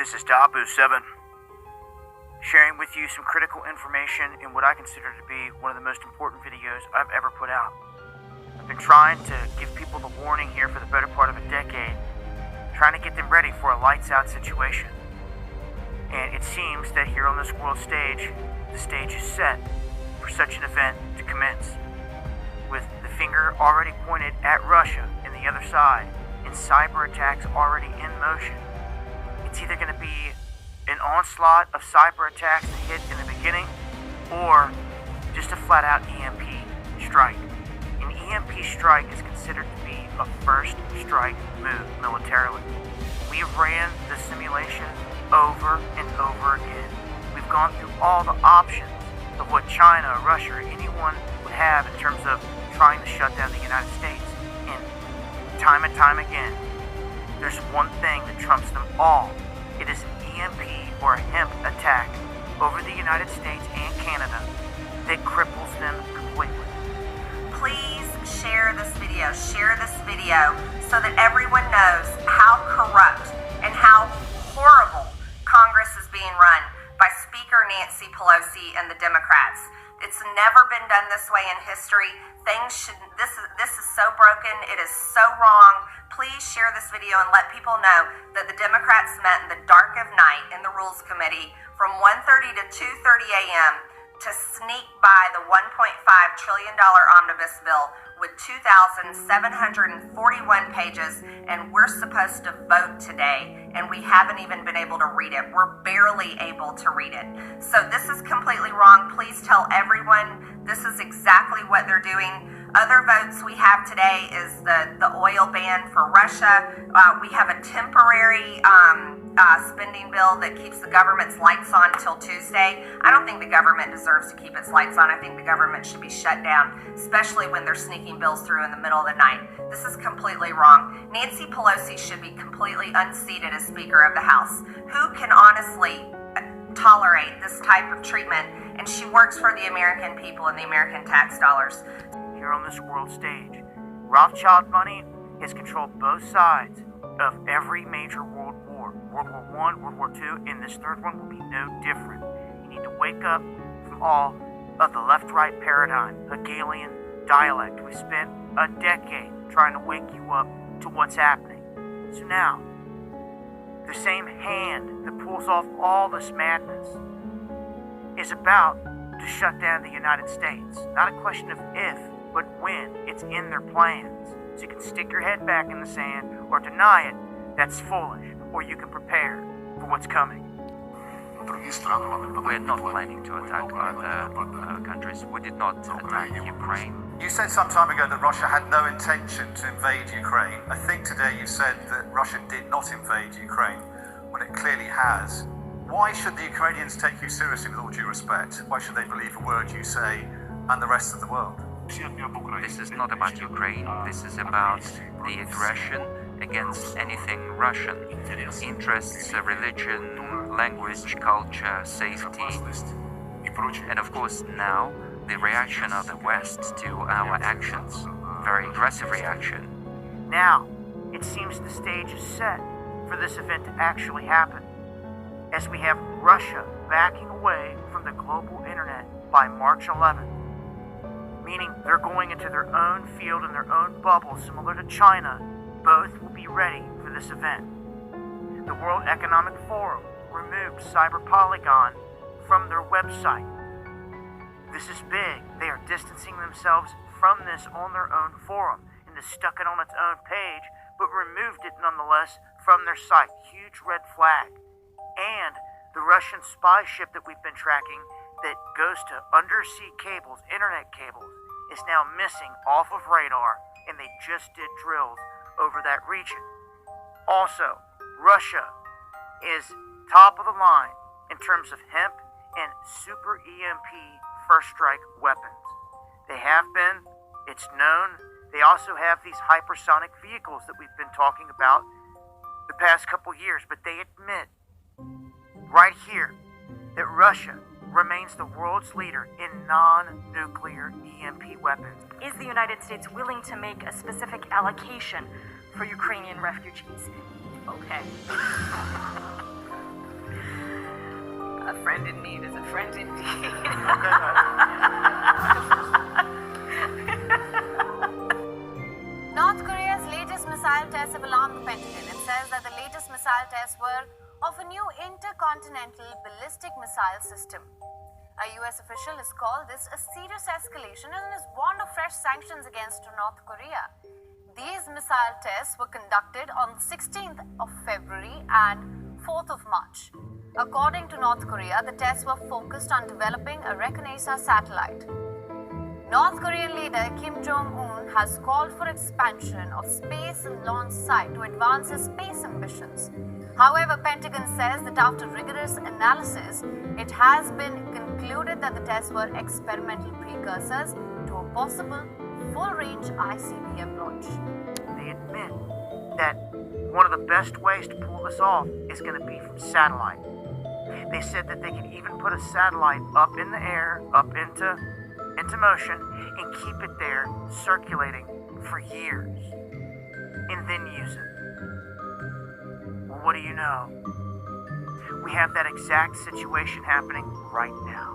This is Dabu7, sharing with you some critical information in what I consider to be one of the most important videos I've ever put out. I've been trying to give people the warning here for the better part of a decade, trying to get them ready for a lights-out situation. And it seems that here on this world stage, the stage is set for such an event to commence, with the finger already pointed at Russia and the other side, and cyber attacks already in motion. It's either going to be an onslaught of cyber attacks that hit in the beginning, or just a flat-out EMP strike. An EMP strike is considered to be a first strike move militarily. We have ran the simulation over and over again. We've gone through all the options of what China, Russia, or anyone would have in terms of trying to shut down the United States. And time again, there's one thing that trumps them all. It is an EMP or a hemp attack over the United States and Canada that cripples them completely. Please share this video so that everyone knows how corrupt and how horrible Congress is being run by Speaker Nancy Pelosi and the Democrats. It's never been done this way in history. This is so broken. It is so wrong. Please share this video and let people know that the Democrats met in the dark of night in the Rules Committee from 1:30 to 2:30 a.m. to sneak by the $1.5 trillion omnibus bill with 2,741 pages, and we're supposed to vote today, and we haven't even been able to read it. We're barely able to read it. So this is completely wrong. Please tell everyone this is exactly what they're doing. Other votes we have today is the oil ban for Russia. We have a temporary spending bill that keeps the government's lights on till Tuesday. I don't think the government deserves to keep its lights on. I think the government should be shut down, especially when they're sneaking bills through in the middle of the night. This is completely wrong. Nancy Pelosi should be completely unseated as Speaker of the House. Who can honestly tolerate this type of treatment? And she works for the American people and the American tax dollars. Here on this world stage, Rothschild money has controlled both sides of every major world war. World War I, World War II, and this third one will be no different. You need to wake up from all of the left-right paradigm, Hegelian dialect. We spent a decade trying to wake you up to what's happening. So now, the same hand that pulls off all this madness is about to shut down the United States. Not a question of if, but when. It's in their plans. So you can stick your head back in the sand or deny it. That's foolish. Or you can prepare for what's coming. We're not planning to attack other countries. We did not attack Ukraine. You said some time ago that Russia had no intention to invade Ukraine. I think today you said that Russia did not invade Ukraine, when it clearly has. Why should the Ukrainians take you seriously, with all due respect? Why should they believe a word you say and the rest of the world? This is not about Ukraine. This is about the aggression against anything Russian. Interests, religion, language, culture, safety. And of course now, the reaction of the West to our actions. Very aggressive reaction. Now, it seems the stage is set for this event to actually happen, as we have Russia backing away from the global internet by March 11th. Meaning they're going into their own field and their own bubble, similar to China. Both will be ready for this event. The World Economic Forum removed Cyber Polygon from their website. This is big. They are distancing themselves from this on their own forum, and has stuck it on its own page, but removed it nonetheless from their site. Huge red flag. And the Russian spy ship that we've been tracking that goes to undersea cables, internet cables, is now missing off of radar, and they just did drills over that region. Also, Russia is top of the line in terms of hemp and super EMP first strike weapons. They have been, it's known. They also have these hypersonic vehicles that we've been talking about the past couple years, but they admit right here that Russia remains the world's leader in non-nuclear EMP weapons. Is the United States willing to make a specific allocation for Ukrainian refugees? Okay. A friend in need is a friend indeed. North Korea's latest missile tests have alarmed the Pentagon. It says that the latest missile tests were of a new intercontinental ballistic missile system. A US official has called this a serious escalation and has warned of fresh sanctions against North Korea. These missile tests were conducted on the 16th of February and 4th of March. According to North Korea, the tests were focused on developing a reconnaissance satellite. North Korean leader Kim Jong-un has called for expansion of space and launch site to advance his space ambitions. However, Pentagon says that after rigorous analysis, it has been concluded that the tests were experimental precursors to a possible full-range ICBM launch. They admit that one of the best ways to pull this off is going to be from satellite. They said that they can even put a satellite up in the air, up into motion, and keep it there circulating for years, and then use it. Well, what do you know? We have that exact situation happening right now.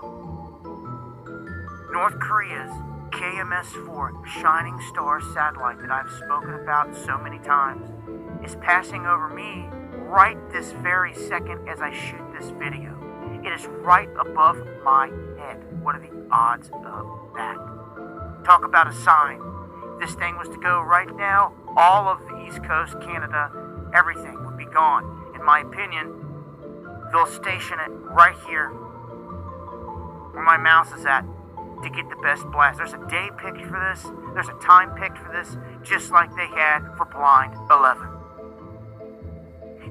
North Korea's KMS-4 Shining Star satellite that I've spoken about so many times is passing over me right this very second as I shoot this video. It is right above my head. What are the odds of that? Talk about a sign. If this thing was to go right now, all of the East Coast, Canada, everything would be gone. In my opinion, they'll station it right here where my mouse is at to get the best blast. There's a day picked for this. There's a time picked for this, just like they had for Blind 11.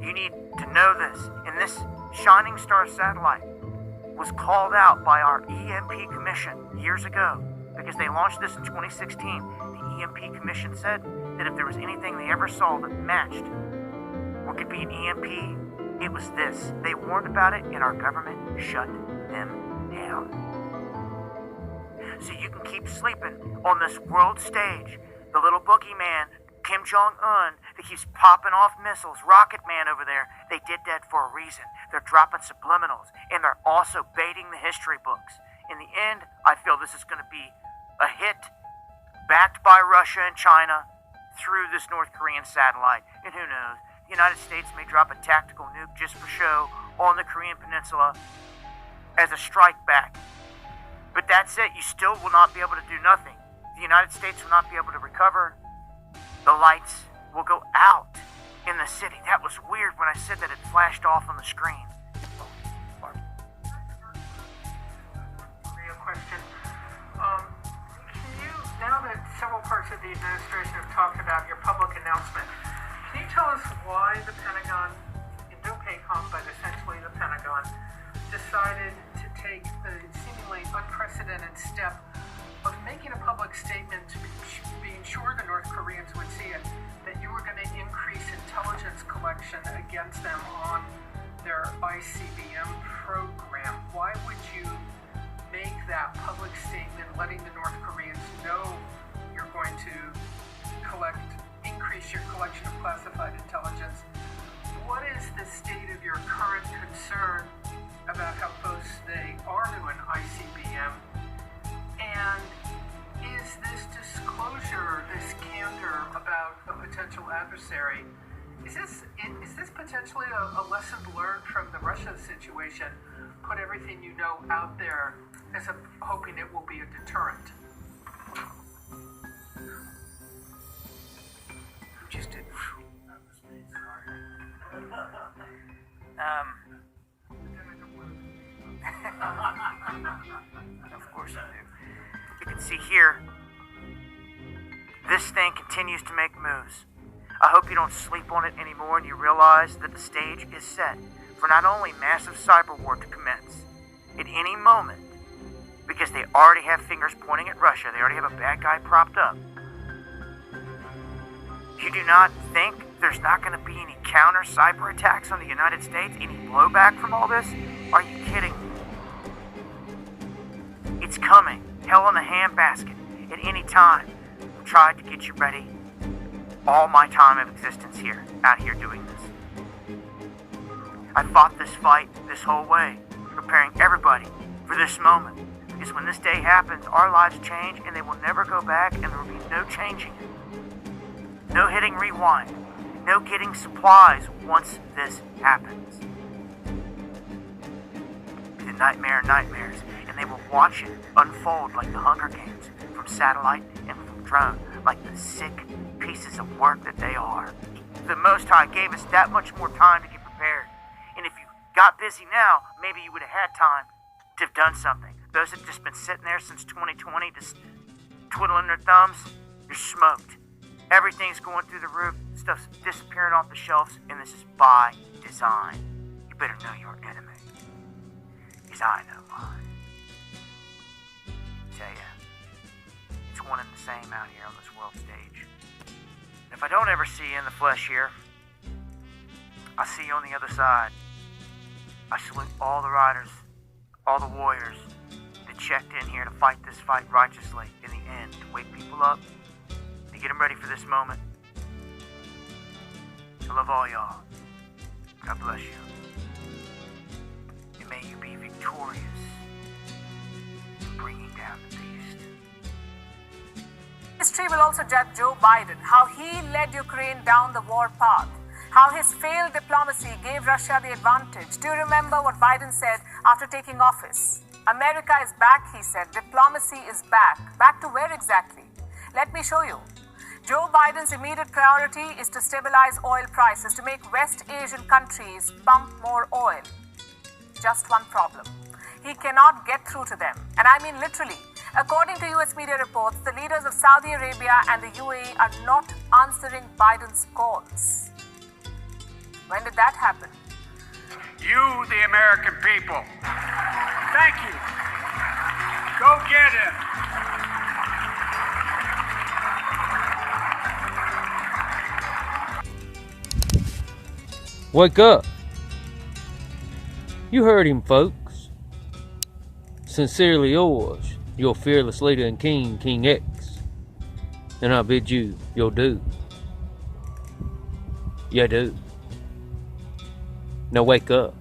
You need to know this. And this Shining Star satellite was called out by our EMP Commission years ago because they launched this in 2016. The EMP Commission said that if there was anything they ever saw that matched or could be an EMP, it was this. They warned about it and our government shut them down. So you can keep sleeping on this world stage. The little boogeyman, Kim Jong-un, that keeps popping off missiles, Rocket Man over there, they did that for a reason. They're dropping subliminals, and they're also baiting the history books. In the end, I feel this is going to be a hit backed by Russia and China through this North Korean satellite. And who knows, the United States may drop a tactical nuke just for show on the Korean Peninsula as a strike back. But that's it. You still will not be able to do nothing. The United States will not be able to recover. The lights will go out in the city. That was weird when I said that it flashed off on the screen. Real question. Can you, now that several parts of the administration have talked about your public announcement, can you tell us why the Pentagon, INDOPACOM, but essentially the Pentagon, decided to take the seemingly unprecedented step of making a public statement to being sure the North Koreans would see it, that you were going to increase intelligence collection against them on their ICBM program? Why would you make that public statement letting the North Koreans know you're going to increase your collection of classified intelligence? What is the state of your current concern about how close they are to an ICBM? And is this disclosure, this candor about a potential adversary, is this potentially a lesson learned from the Russia situation? Put everything you know out there as hoping it will be a deterrent. Just did. Of course I do. You can see here, this thing continues to make moves. I hope you don't sleep on it anymore and you realize that the stage is set for not only massive cyber war to commence at any moment, because they already have fingers pointing at Russia, they already have a bad guy propped up. You do not think there's not going to be any counter cyber attacks on the United States, any blowback from all this? Are you kidding? It's coming. Hell in a handbasket at any time. I've tried to get you ready all my time of existence here, out here doing this. I fought this fight this whole way. preparing everybody for this moment. Because when this day happens, our lives change and they will never go back, and there will be no changing it. No hitting rewind. No getting supplies once this happens. The nightmare of nightmares, and they will watch it unfold like the Hunger Games, from satellite and from drone, like the sick pieces of work that they are. The Most High gave us that much more time to get prepared. And if you got busy now, maybe you would have had time to have done something. Those that have just been sitting there since 2020, just twiddling their thumbs, you're smoked. Everything's going through the roof, stuff's disappearing off the shelves, and this is by design. You better know your enemy, because I know mine. Tell ya, it's one and the same out here on this world stage. If I don't ever see you in the flesh here, I'll see you on the other side. I salute all the riders, all the warriors that checked in here to fight this fight righteously in the end, to wake people up, to get them ready for this moment. I love all y'all. God bless you. And may you be victorious in bringing down the beast. History will also judge Joe Biden, how he led Ukraine down the war path, how his failed diplomacy gave Russia the advantage. Do you remember what Biden said after taking office? America is back, he said. Diplomacy is back. Back to where exactly? Let me show you. Joe Biden's immediate priority is to stabilize oil prices, to make West Asian countries pump more oil. Just one problem. He cannot get through to them. And I mean literally. According to US media reports, the leaders of Saudi Arabia and the UAE are not answering Biden's calls. When did that happen? You, the American people. Thank you. Go get him. Wake up. You heard him, folks. Sincerely yours, your fearless leader and king, King X. And I bid you, your do. You do. Now wake up.